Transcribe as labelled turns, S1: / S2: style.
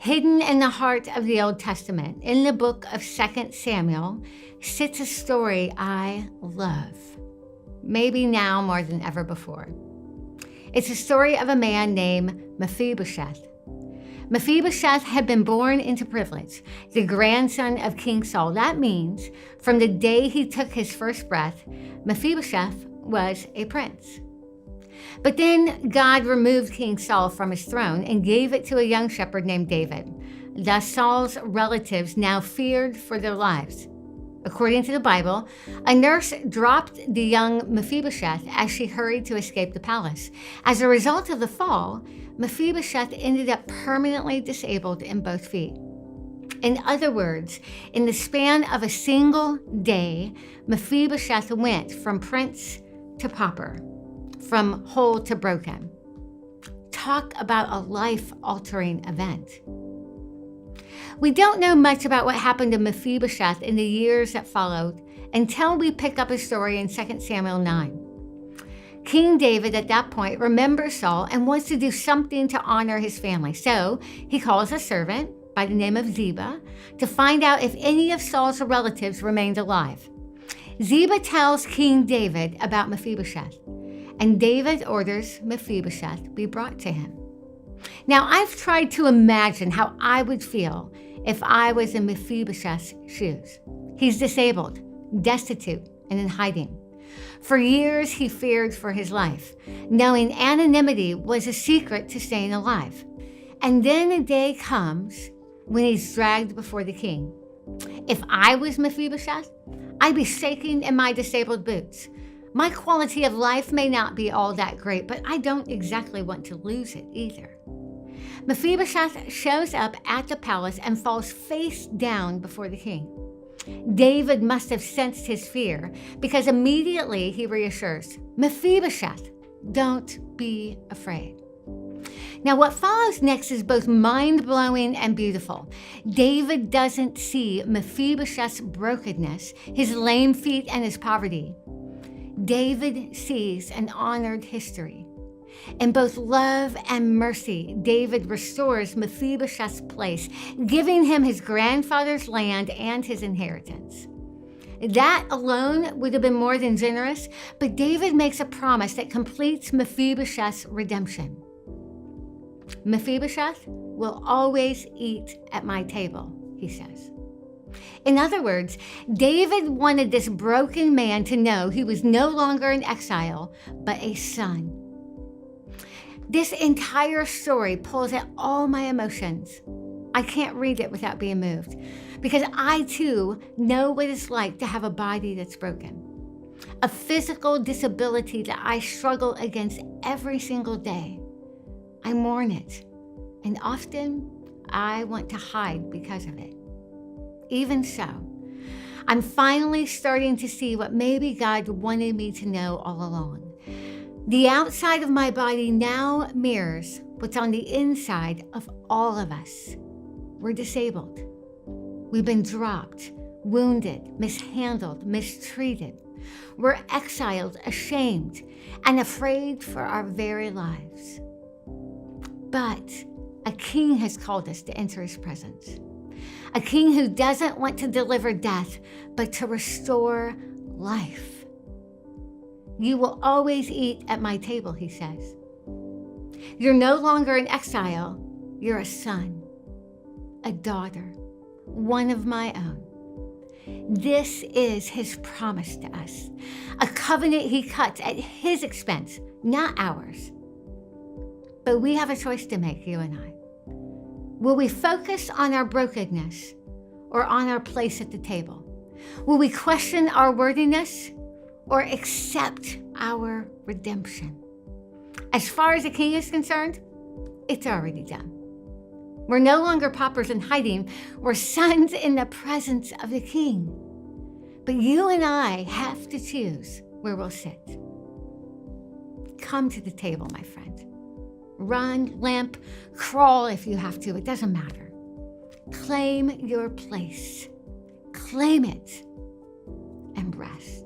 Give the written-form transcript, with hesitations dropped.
S1: Hidden in the heart of the Old Testament, in the book of 2 Samuel, sits a story I love, maybe now more than ever before. It's a story of a man named Mephibosheth. Mephibosheth had been born into privilege, the grandson of King Saul. That means from the day he took his first breath, Mephibosheth was a prince. But then God removed King Saul from his throne and gave it to a young shepherd named David. Thus Saul's relatives now feared for their lives. According to the Bible, a nurse dropped the young Mephibosheth as she hurried to escape the palace. As a result of the fall, Mephibosheth ended up permanently disabled in both feet. In other words, in the span of a single day, Mephibosheth went from prince to pauper, from whole to broken. Talk about a life-altering event. We don't know much about what happened to Mephibosheth in the years that followed until we pick up his story in 2 Samuel 9. King David at that point remembers Saul and wants to do something to honor his family. So he calls a servant by the name of Ziba to find out if any of Saul's relatives remained alive. Ziba tells King David about Mephibosheth, and David orders Mephibosheth be brought to him. Now, I've tried to imagine how I would feel if I was in Mephibosheth's shoes. He's disabled, destitute, and in hiding. For years, he feared for his life, knowing anonymity was a secret to staying alive. And then a day comes when he's dragged before the king. If I was Mephibosheth, I'd be shaking in my disabled boots. My quality of life may not be all that great, but I don't exactly want to lose it either. Mephibosheth shows up at the palace and falls face down before the king. David must have sensed his fear because immediately he reassures, Mephibosheth, don't be afraid. Now, what follows next is both mind-blowing and beautiful. David doesn't see Mephibosheth's brokenness, his lame feet, and his poverty. David sees an honored history. In both love and mercy, David restores Mephibosheth's place, giving him his grandfather's land and his inheritance. That alone would have been more than generous, but David makes a promise that completes Mephibosheth's redemption. Mephibosheth will always eat at my table, he says. In other words, David wanted this broken man to know he was no longer an exile, but a son. This entire story pulls at all my emotions. I can't read it without being moved, because I too know what it's like to have a body that's broken, a physical disability that I struggle against every single day. I mourn it, and often I want to hide because of it. Even so, I'm finally starting to see what maybe God wanted me to know all along. The outside of my body now mirrors what's on the inside of all of us. We're disabled. We've been dropped, wounded, mishandled, mistreated. We're exiled, ashamed, and afraid for our very lives. But a king has called us to enter his presence. A king who doesn't want to deliver death, but to restore life. You will always eat at my table, he says. You're no longer an exile. You're a son, a daughter, one of my own. This is his promise to us, a covenant he cuts at his expense, not ours. But we have a choice to make, you and I. Will we focus on our brokenness or on our place at the table? Will we question our worthiness or accept our redemption? As far as the king is concerned, it's already done. We're no longer paupers in hiding. We're sons in the presence of the king. But you and I have to choose where we'll sit. Come to the table, my friend. Run, limp, crawl if you have to. It doesn't matter. Claim your place. Claim it and rest.